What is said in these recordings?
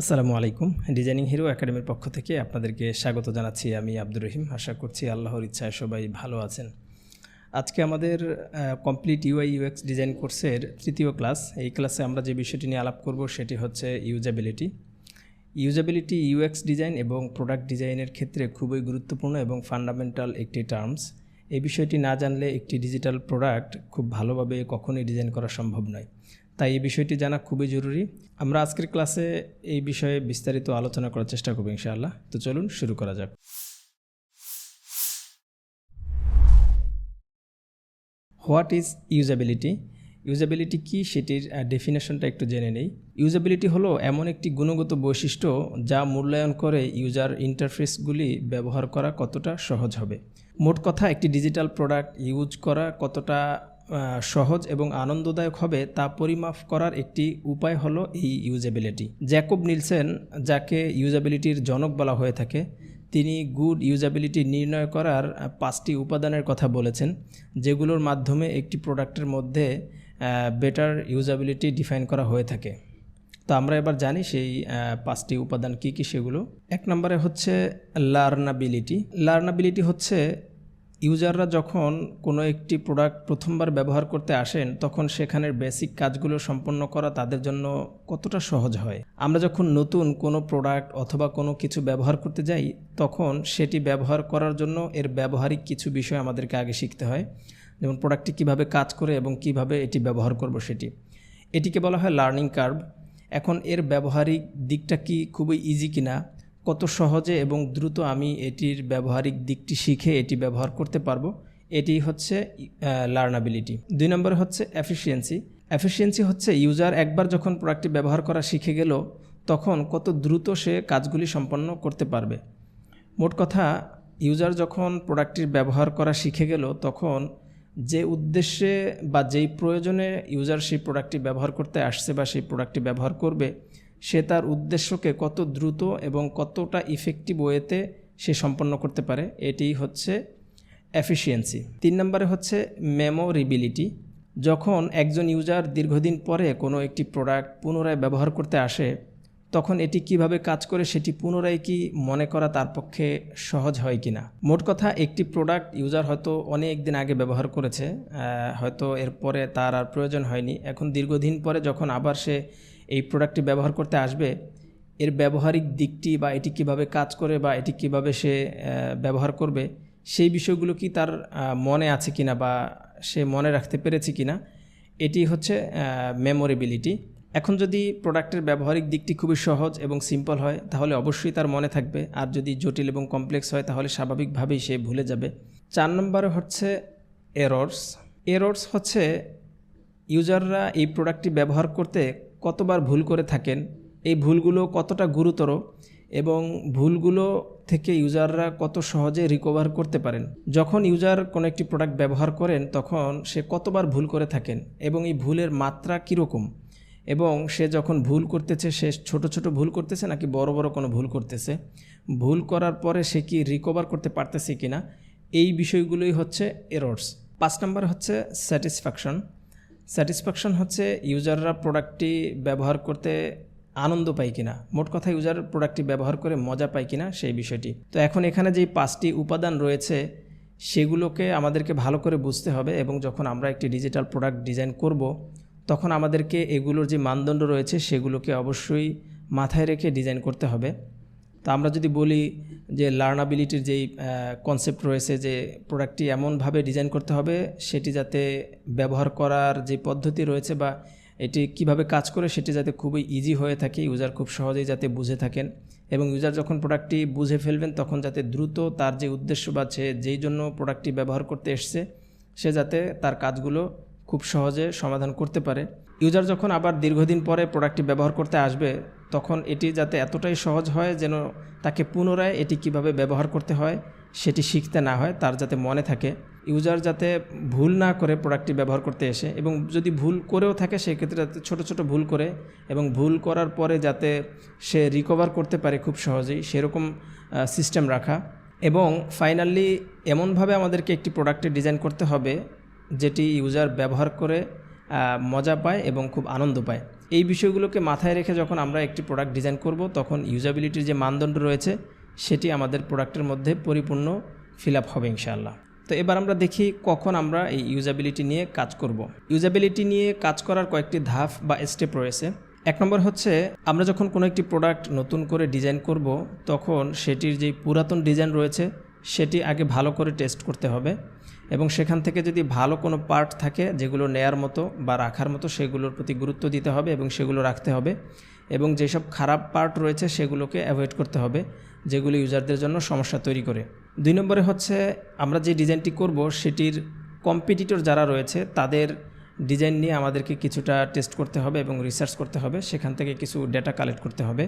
আসসালামু আলাইকুম। Designing hero একাডেমির পক্ষ থেকে আপনাদেরকে স্বাগত জানাচ্ছি। আমি আব্দুর রহিম। আশা করছি আল্লাহর ইচ্ছায় সবাই ভালো আছেন। আজকে আমাদের কমপ্লিট ইউআই ইউএক্স ডিজাইন কোর্সের তৃতীয় ক্লাস। এই ক্লাসে আমরা যে বিষয়টি নিয়ে আলাপ করব সেটি হচ্ছে ইউজাবিলিটি। ইউজাবিলিটি ইউএক্স ডিজাইন এবং প্রোডাক্ট ডিজাইনের ক্ষেত্রে খুবই গুরুত্বপূর্ণ এবং ফান্ডামেন্টাল একটি টার্মস। এই বিষয়টি না জানলে একটি ডিজিটাল প্রোডাক্ট খুব ভালোভাবে কখনোই ডিজাইন করা সম্ভব নয়। তাই এই বিষয়টি জানা খুবই জরুরি। আমরা আজকের ক্লাসে এই বিষয়ে বিস্তারিত আলোচনা করার চেষ্টা করব ইনশাআল্লাহ। তো চলুন শুরু করা যাক। What is ইউজাবিলিটি? ইউজাবিলিটি কী সেটির ডেফিনেশনটা একটু জেনে নেই। ইউজাবিলিটি হলো এমন একটি গুণগত বৈশিষ্ট্য যা মূল্যায়ন করে ইউজার ইন্টারফেসগুলি ব্যবহার করা কতটা সহজ হবে। মোট কথা, একটি ডিজিটাল প্রোডাক্ট ইউজ করা কতটা সহজ এবং আনন্দদায়ক হবে তা পরিমাপ করার একটি উপায় হলো এই ইউজাবিলিটি। জ্যাকব নিলসন, যাকে ইউজাবিলিটির জনক বলা হয়ে থাকে, তিনি গুড ইউজাবিলিটি নির্ণয় করার 5টি উপাদানের কথা বলেছেন, যেগুলোর মাধ্যমে একটি প্রোডাক্টের মধ্যে বেটার ইউজাবিলিটি ডিফাইন করা হয়ে থাকে। তো আমরা এবার জানি সেই 5টি উপাদান কী কী সেগুলো। 1 নম্বরে হচ্ছে লার্নাবিলিটি। লার্নাবিলিটি হচ্ছে ইউজাররা যখন কোনো একটি প্রোডাক্ট প্রথমবার ব্যবহার করতে আসেন তখন সেখানের বেসিক কাজগুলো সম্পন্ন করা তাদের জন্য কতটা সহজ হয়। আমরা যখন নতুন কোনো প্রোডাক্ট অথবা কোনো কিছু ব্যবহার করতে যাই তখন সেটি ব্যবহার করার জন্য এর ব্যবহারিক কিছু বিষয় আমাদেরকে আগে শিখতে হয়, যেমন প্রোডাক্টটি কীভাবে কাজ করে এবং কিভাবে এটি ব্যবহার করব সেটি। এটিকে বলা হয় লার্নিং কার্ভ। এখন এর ব্যবহারিক দিকটা কি খুবই ইজি কিনা, কত সহজে এবং দ্রুত আমি এটির ব্যবহারিক দিকটি শিখে এটি ব্যবহার করতে পারবো, এটি হচ্ছে লার্নাবিলিটি। 2 নম্বরে হচ্ছে এফিসিয়েন্সি। এফিসিয়েন্সি হচ্ছে ইউজার একবার যখন প্রোডাক্টটি ব্যবহার করা শিখে গেল তখন কত দ্রুত সে কাজগুলি সম্পন্ন করতে পারবে। মোট কথা, ইউজার যখন প্রোডাক্টটির ব্যবহার করা শিখে গেল তখন যে উদ্দেশ্যে বা যেই প্রয়োজনে ইউজার সেই প্রোডাক্টটি ব্যবহার করতে আসছে বা সেই প্রোডাক্টটি ব্যবহার করবে, সে তার উদ্দেশ্যকে কত দ্রুত এবং কতটা ইফেক্টিভ ওয়েতে সে সম্পন্ন করতে পারে, এটি হচ্ছে এফিসিয়েন্সি। 3 নম্বরে হচ্ছে মেমোরেবিলিটি। যখন একজন ইউজার দীর্ঘদিন পরে কোনো একটি প্রোডাক্ট পুনরায় ব্যবহার করতে আসে তখন এটি কিভাবে কাজ করে সেটি পুনরায় কি মনে করা তার পক্ষে সহজ হয় কিনা। মোট কথা, একটি প্রোডাক্ট ইউজার হয়তো অনেক দিন আগে ব্যবহার করেছে, হয়তো এরপরে তার আর প্রয়োজন হয়নি। এখন দীর্ঘদিন পরে যখন আবার সে এই প্রোডাক্টটি ব্যবহার করতে আসবে, এর ব্যবহারিক দিকটি বা এটি কিভাবে কাজ করে বা এটি কিভাবে সে ব্যবহার করবে সেই বিষয়গুলো কি তার মনে আছে কিনা বা সে মনে রাখতে পেরেছে কিনা, এটি হচ্ছে মেমোরেবিলিটি। এখন যদি প্রোডাক্টের ব্যবহারিক দিকটি খুবই সহজ এবং সিম্পল হয় তাহলে অবশ্যই তার মনে থাকবে, আর যদি জটিল এবং কমপ্লেক্স হয় তাহলে স্বাভাবিকভাবেই সে ভুলে যাবে। 4 নম্বরে হচ্ছে এরর্স। এরর্স হচ্ছে ইউজাররা এই প্রোডাক্টটি ব্যবহার করতে কতবার ভুল করে থাকেন, এই ভুলগুলো কতটা গুরুতর এবং ভুলগুলো থেকে ইউজাররা কত সহজে রিকভার করতে পারেন। যখন ইউজার কোনো একটি প্রোডাক্ট ব্যবহার করেন তখন সে কতবার ভুল করে থাকেন এবং এই ভুলের মাত্রা কীরকম, এবং সে যখন ভুল করতেছে সে ছোট ছোট ভুল করতেছে নাকি বড় বড় কোনো ভুল করতেছে, ভুল করার পরে সে কি রিকভার করতে পারতেছে কিনা, এই বিষয়গুলোই হচ্ছে এরর্স। 5 নম্বর হচ্ছে স্যাটিসফ্যাকশন। স্যাটিসফ্যাকশন হচ্ছে ইউজাররা প্রোডাক্টটি ব্যবহার করতে আনন্দ পায় কিনা, মোট কথা ইউজার প্রোডাক্টটি ব্যবহার করে মজা পায় কিনা সেই বিষয়টি। তো এখন এখানে যেই 5টি উপাদান রয়েছে সেগুলোকে আমাদেরকে ভালো করে বুঝতে হবে, এবং যখন আমরা একটি ডিজিটাল প্রোডাক্ট ডিজাইন করব তখন আমাদেরকে এগুলোর যে মানদণ্ড রয়েছে সেগুলোকে অবশ্যই মাথায় রেখে ডিজাইন করতে হবে। তো আমরা যদি বলি যে লার্নাবিলিটির যেই কনসেপ্ট রয়েছে যে প্রোডাক্টটি এমনভাবে ডিজাইন করতে হবে সেটি যাতে ব্যবহার করার যে পদ্ধতি রয়েছে বা এটি কিভাবে কাজ করে সেটি যাতে খুবই ইজি হয়ে থাকে, ইউজার খুব সহজেই যাতে বুঝে থাকেন, এবং ইউজার যখন প্রোডাক্টটি বুঝে ফেলবেন তখন যাতে দ্রুত তার যে উদ্দেশ্য বা যেই জন্য প্রোডাক্টটি ব্যবহার করতে এসছে সে যাতে তার কাজগুলো খুব সহজে সমাধান করতে পারে। ইউজার যখন আবার দীর্ঘদিন পরে প্রোডাক্টটি ব্যবহার করতে আসবে তখন এটি যাতে এতটাই সহজ হয় যেন তাকে পুনরায় এটি কিভাবে ব্যবহার করতে হয় সেটি শিখতে না হয়, তার যাতে মনে থাকে। ইউজার যাতে ভুল না করে প্রোডাক্টটি ব্যবহার করতে এসে, এবং যদি ভুল করেও থাকে সেক্ষেত্রে যাতে ছোট ছোট ভুল করে এবং ভুল করার পরে যাতে সে রিকভার করতে পারে খুব সহজেই, সেরকম সিস্টেম রাখা। এবং ফাইনালি এমনভাবে আমাদেরকে একটি প্রোডাক্টের ডিজাইন করতে হবে যেটি ইউজার ব্যবহার করে মজা পায় এবং খুব আনন্দ পায়। এই বিষয়গুলোকে মাথায় রেখে যখন আমরা একটি প্রোডাক্ট ডিজাইন করব, তখন ইউজাবিলিটির যে মানদণ্ড রয়েছে সেটি আমাদের প্রোডাক্টের মধ্যে পরিপূর্ণ ফিল আপ হবে ইনশাআল্লাহ। তো এবার আমরা দেখি কখন আমরা এই ইউজাবিলিটি নিয়ে কাজ করব। ইউজাবিলিটি নিয়ে কাজ করার কয়েকটি ধাপ বা স্টেপ রয়েছে। 1 নম্বর হচ্ছে, আমরা যখন কোনো একটি প্রোডাক্ট নতুন করে ডিজাইন করব, তখন সেটির যে পুরাতন ডিজাইন রয়েছে সেটি আগে ভালো করে টেস্ট করতে হবে এবং সেখান থেকে যদি ভালো কোনো পার্ট থাকে যেগুলো নেয়ার মতো বা রাখার মতো, সেগুলোর প্রতি গুরুত্ব দিতে হবে এবং সেগুলো রাখতে হবে, এবং যেসব খারাপ পার্ট রয়েছে সেগুলোকে অ্যাভয়েড করতে হবে যেগুলো ইউজারদের জন্য সমস্যা তৈরি করে। 2 নম্বরে হচ্ছে, আমরা যে ডিজাইনটি করব সেটির কম্পিটিটর যারা রয়েছে তাদের ডিজাইন নিয়ে আমাদেরকে কিছুটা টেস্ট করতে হবে এবং রিসার্চ করতে হবে, সেখান থেকে কিছু ডেটা কালেক্ট করতে হবে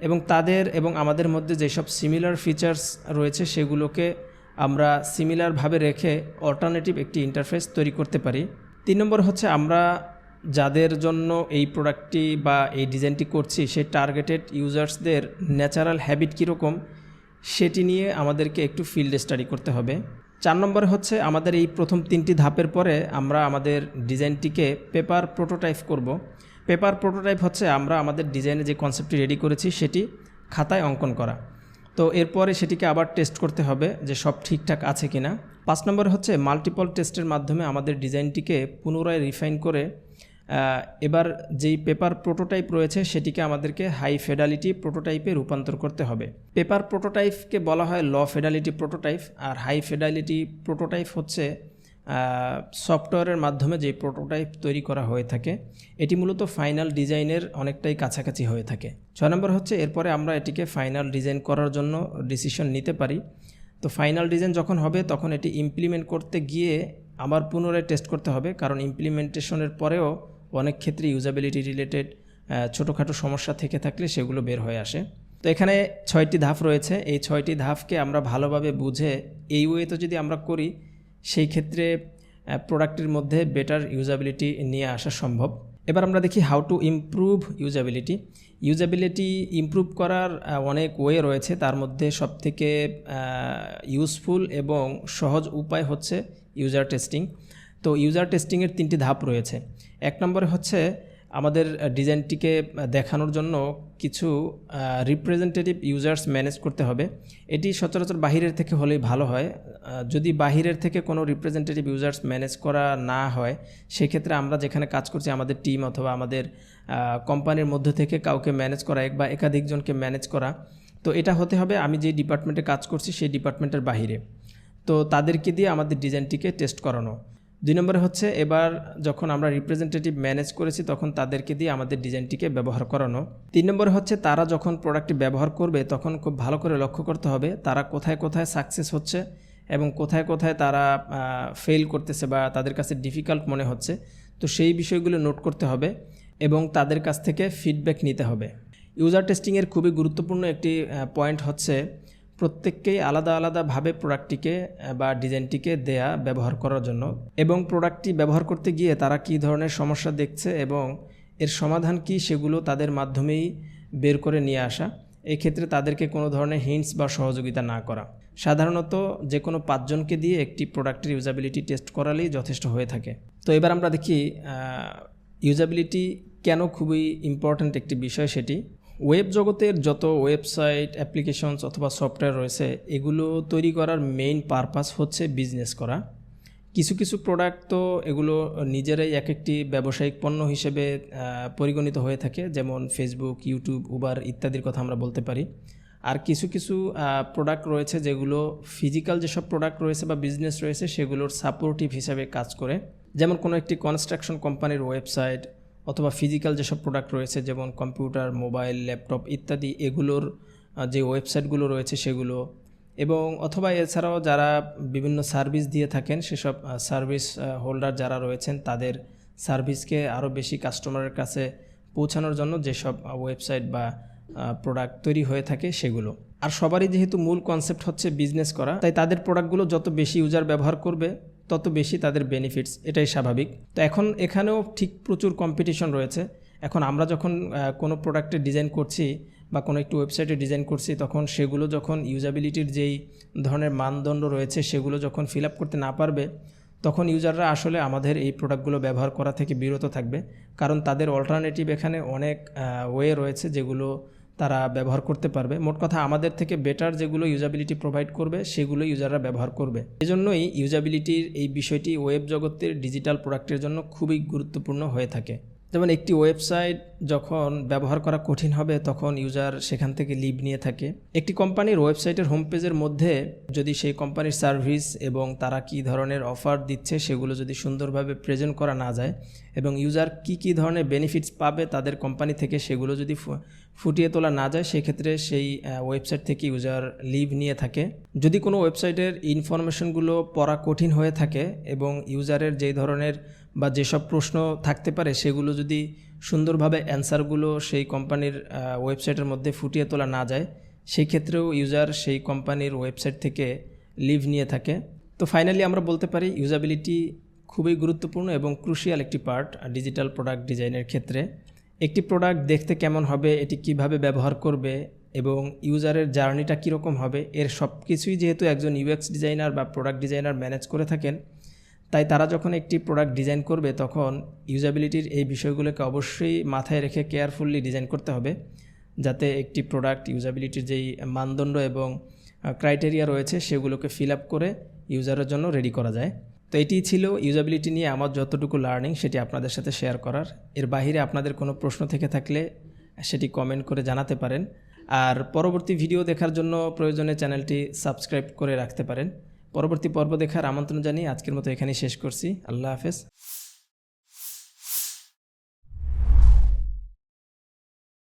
এবং তাদের এবং আমাদের মধ্যে যেসব সিমিলার ফিচার্স রয়েছে সেগুলোকে আমরা সিমিলারভাবে রেখে অল্টারনেটিভ একটি ইন্টারফেস তৈরি করতে পারি। 3 নম্বর হচ্ছে, আমরা যাদের জন্য এই প্রোডাক্টটি বা এই ডিজাইনটি করছি সেই টার্গেটেড ইউজার্সদের ন্যাচারাল হ্যাবিট কীরকম সেটি নিয়ে আমাদেরকে একটু ফিল্ড স্টাডি করতে হবে। 4 নম্বরে হচ্ছে, আমাদের এই প্রথম 3টি ধাপের পরে আমরা আমাদের ডিজাইনটিকে পেপার প্রোটোটাইপ করব। পেপার প্রোটোটাইপ হচ্ছে আমরা আমাদের ডিজাইনে যে কনসেপ্টটি রেডি করেছি সেটি খাতায় অঙ্কন করা। তো এরপরে সেটিকে আবার টেস্ট করতে হবে যে সব ঠিকঠাক আছে কিনা। 5 নম্বরে হচ্ছে, মাল্টিপল টেস্টের মাধ্যমে আমাদের ডিজাইনটিকে পুনরায় রিফাইন করে এবার যেই পেপার প্রোটোটাইপ রয়েছে সেটিকে আমাদেরকে হাই ফিডেলিটি প্রোটোটাইপে রূপান্তর করতে হবে। পেপার প্রোটোটাইপকে বলা হয় লো ফিডেলিটি প্রোটোটাইপ, আর হাই ফিডেলিটি প্রোটোটাইপ হচ্ছে সফটওয়্যারের মাধ্যমে যে প্রোটোটাইপ তৈরি করা হয়ে থাকে, এটি মূলত ফাইনাল ডিজাইনের অনেকটাই কাছাকাছি হয়ে থাকে। 6 নম্বর হচ্ছে, এরপরে আমরা এটিকে ফাইনাল ডিজাইন করার জন্য ডিসিশন নিতে পারি। তো ফাইনাল ডিজাইন যখন হবে তখন এটি ইমপ্লিমেন্ট করতে গিয়ে আবার পুনরায় টেস্ট করতে হবে, কারণ ইমপ্লিমেন্টেশনের পরেও অনেক ক্ষেত্রে ইউজাবিলিটি রিলেটেড ছোটোখাটো সমস্যা থেকে থাকলে সেগুলো বের হয়ে আসে। তো এখানে 6টি ধাপ রয়েছে। এই 6টি ধাপকে আমরা ভালোভাবে বুঝে এই ওয়েতে যদি আমরা করি সেই ক্ষেত্রে প্রোডাক্টের মধ্যে বেটার ইউজাবিলিটি নিয়ে আসা সম্ভব। এবার আমরা দেখি হাউ টু ইমপ্রুভ ইউজাবিলিটি। ইউজাবিলিটি ইমপ্রুভ করার অনেক ওয়ে রয়েছে, তার মধ্যে সবথেকে ইউজফুল এবং সহজ উপায় হচ্ছে ইউজার টেস্টিং। তো ইউজার টেস্টিংয়ের 3টি ধাপ রয়েছে। 1 নম্বরে হচ্ছে, আমাদের ডিজাইনটিকে দেখানোর জন্য কিছু রিপ্রেজেন্টেটিভ ইউজার্স ম্যানেজ করতে হবে। এটি সচরাচর বাহিরের থেকে হলেই ভালো হয়। যদি বাহিরের থেকে কোনো রিপ্রেজেন্টেটিভ ইউজার্স ম্যানেজ করা না হয়, সেক্ষেত্রে আমরা যেখানে কাজ করছি আমাদের টিম অথবা আমাদের কোম্পানির মধ্যে থেকে কাউকে ম্যানেজ করা বা একাধিকজনকে ম্যানেজ করা। তো এটা হতে হবে আমি যে ডিপার্টমেন্টে কাজ করছি সেই ডিপার্টমেন্টের বাহিরে, তো তাদেরকে দিয়ে আমাদের ডিজাইনটিকে টেস্ট করানো। 2 নম্বরে হচ্ছে, এবার যখন আমরা রিপ্রেজেন্টেটিভ ম্যানেজ করেছি তখন তাদেরকে দিয়ে আমাদের ডিজাইনটিকে ব্যবহার করানো। 3 নম্বরে হচ্ছে, তারা যখন প্রোডাক্টটি ব্যবহার করবে তখন খুব ভালো করে লক্ষ্য করতে হবে তারা কোথায় কোথায় সাকসেস হচ্ছে এবং কোথায় কোথায় তারা ফেল করতেছে বা তাদের কাছে ডিফিকাল্ট মনে হচ্ছে। তো সেই বিষয়গুলো নোট করতে হবে এবং তাদের কাছ থেকে ফিডব্যাক নিতে হবে। ইউজার টেস্টিংয়ের খুবই গুরুত্বপূর্ণ একটি পয়েন্ট হচ্ছে, প্রত্যেককেই আলাদা আলাদাভাবে প্রোডাক্টটিকে বা ডিজাইনটিকে ব্যবহার করার জন্য, এবং প্রোডাক্টটি ব্যবহার করতে গিয়ে তারা কী ধরনের সমস্যা দেখছে এবং এর সমাধান কী সেগুলো তাদের মাধ্যমেই বের করে নিয়ে আসা। এক্ষেত্রে তাদেরকে কোনো ধরনের হিন্টস বা সহযোগিতা না করা। সাধারণত যে কোনো 5 জনকে দিয়ে একটি প্রোডাক্টের ইউজাবিলিটি টেস্ট করালেই যথেষ্ট হয়ে থাকে। তো এবার আমরা দেখি ইউজাবিলিটি কেন খুবই ইম্পর্ট্যান্ট একটি বিষয় সেটি। ওয়েব জগতের যত ওয়েবসাইট, অ্যাপ্লিকেশনস অথবা সফটওয়্যার রয়েছে এগুলো তৈরি করার মেইন পারপাস হচ্ছে বিজনেস করা। কিছু কিছু প্রোডাক্ট তো এগুলো নিজেরাই এক একটি ব্যবসায়িক পণ্য হিসেবে পরিগণিত হয়ে থাকে, যেমন ফেসবুক, ইউটিউব, উবার ইত্যাদির কথা আমরা বলতে পারি। আর কিছু কিছু প্রোডাক্ট রয়েছে যেগুলো ফিজিক্যাল যেসব প্রোডাক্ট রয়েছে বা বিজনেস রয়েছে সেগুলোর সাপোর্টিভ হিসাবে কাজ করে, যেমন কোনো একটি কনস্ট্রাকশন কোম্পানির ওয়েবসাইট অথবা ফিজিক্যাল যেসব প্রোডাক্ট রয়েছে যেমন কম্পিউটার, মোবাইল, ল্যাপটপ ইত্যাদি, এগুলোর যে ওয়েবসাইটগুলো রয়েছে সেগুলো, এবং অথবা এছাড়াও যারা বিভিন্ন সার্ভিস দিয়ে থাকেন সেসব সার্ভিস হোল্ডার যারা রয়েছেন তাদের সার্ভিসকে আরও বেশি কাস্টমারের কাছে পৌঁছানোর জন্য যেসব ওয়েবসাইট বা প্রোডাক্ট তৈরি হয়ে থাকে সেগুলো। আর সবারই যেহেতু মূল কনসেপ্ট হচ্ছে বিজনেস করা, তাই তাদের প্রোডাক্টগুলো যত বেশি ইউজার ব্যবহার করবে তত বেশি তাদের বেনিফিটস, এটাই স্বাভাবিক। তো এখন এখানেও ঠিক প্রচুর কম্পিটিশন রয়েছে। এখন আমরা যখন কোনো প্রোডাক্টের ডিজাইন করছি বা কোনো একটি ওয়েবসাইটে ডিজাইন করছি তখন সেগুলো যখন ইউজাবিলিটির যেই ধরনের মানদণ্ড রয়েছে সেগুলো যখন ফিল আপ করতে না পারবে তখন ইউজাররা আসলে আমাদের এই প্রোডাক্টগুলো ব্যবহার করা থেকে বিরত থাকবে, কারণ তাদের অল্টারনেটিভ এখানে অনেক ওয়ে রয়েছে যেগুলো তারা ব্যবহার করতে পারবে। মোট কথা আমাদের থেকে বেটার যেগুলো ইউজাবিলিটি প্রোভাইড করবে সেগুলো ইউজাররা ব্যবহার করবে। এজন্যই ইউজাবিলিটির এই বিষয়টি ওয়েব জগতের ডিজিটাল প্রোডাক্টের জন্য খুবই গুরুত্বপূর্ণ হয়ে থাকে। যেমন একটি ওয়েবসাইট যখন ব্যবহার করা কঠিন হবে তখন ইউজার সেখান থেকে লিভ নিয়ে থাকে। একটি কোম্পানির ওয়েবসাইটের হোম পেজের মধ্যে যদি সেই কোম্পানির সার্ভিস এবং তারা কী ধরনের অফার দিচ্ছে সেগুলো যদি সুন্দরভাবে প্রেজেন্ট করা না যায় এবং ইউজার কী ধরনের বেনিফিটস পাবে তাদের কোম্পানি থেকে সেগুলো যদি ফুটিয়ে তোলা না যায়, সেক্ষেত্রে সেই ওয়েবসাইট থেকে ইউজার লিভ নিয়ে থাকে। যদি কোনো ওয়েবসাইটের ইনফরমেশনগুলো পড়া কঠিন হয়ে থাকে এবং ইউজারের যেই ধরনের বা যেসব প্রশ্ন থাকতে পারে সেগুলো যদি সুন্দরভাবে অ্যান্সারগুলো সেই কোম্পানির ওয়েবসাইটের মধ্যে ফুটিয়ে তোলা না যায়, সেই ক্ষেত্রেও ইউজার সেই কোম্পানির ওয়েবসাইট থেকে লিভ নিয়ে থাকে। তো ফাইনালি আমরা বলতে পারি ইউজাবিলিটি খুবই গুরুত্বপূর্ণ এবং ক্রুশিয়াল একটি পার্ট ডিজিটাল প্রোডাক্ট ডিজাইনের ক্ষেত্রে। একটি প্রোডাক্ট দেখতে কেমন হবে, এটি কিভাবে ব্যবহার করবে এবং ইউজারের জার্নিটা কীরকম হবে, এর সব কিছুই যেহেতু একজন ইউএক্স ডিজাইনার বা প্রোডাক্ট ডিজাইনার ম্যানেজ করে থাকেন, তাই তারা যখন একটি প্রোডাক্ট ডিজাইন করবে তখন ইউজাবিলিটির এই বিষয়গুলোকে অবশ্যই মাথায় রেখে কেয়ারফুলি ডিজাইন করতে হবে, যাতে একটি প্রোডাক্ট ইউজাবিলিটির যেই মানদণ্ড এবং ক্রাইটেরিয়া রয়েছে সেগুলোকে ফিল আপ করে ইউজারের জন্য রেডি করা যায়। তো এটিই ছিল ইউজাবিলিটি নিয়ে আমার যতটুকু লার্নিং সেটি আপনাদের সাথে শেয়ার করার। এর বাইরে আপনাদের কোনো প্রশ্ন থেকে থাকলে সেটি কমেন্ট করে জানাতে পারেন। আর পরবর্তী ভিডিও দেখার জন্য প্রয়োজনে চ্যানেলটি সাবস্ক্রাইব করে রাখতে পারেন। পরবর্তী পর্ব দেখার আমন্ত্রণ জানিয়ে আজকের মতো এখানেই শেষ করছি। আল্লাহ হাফেজ।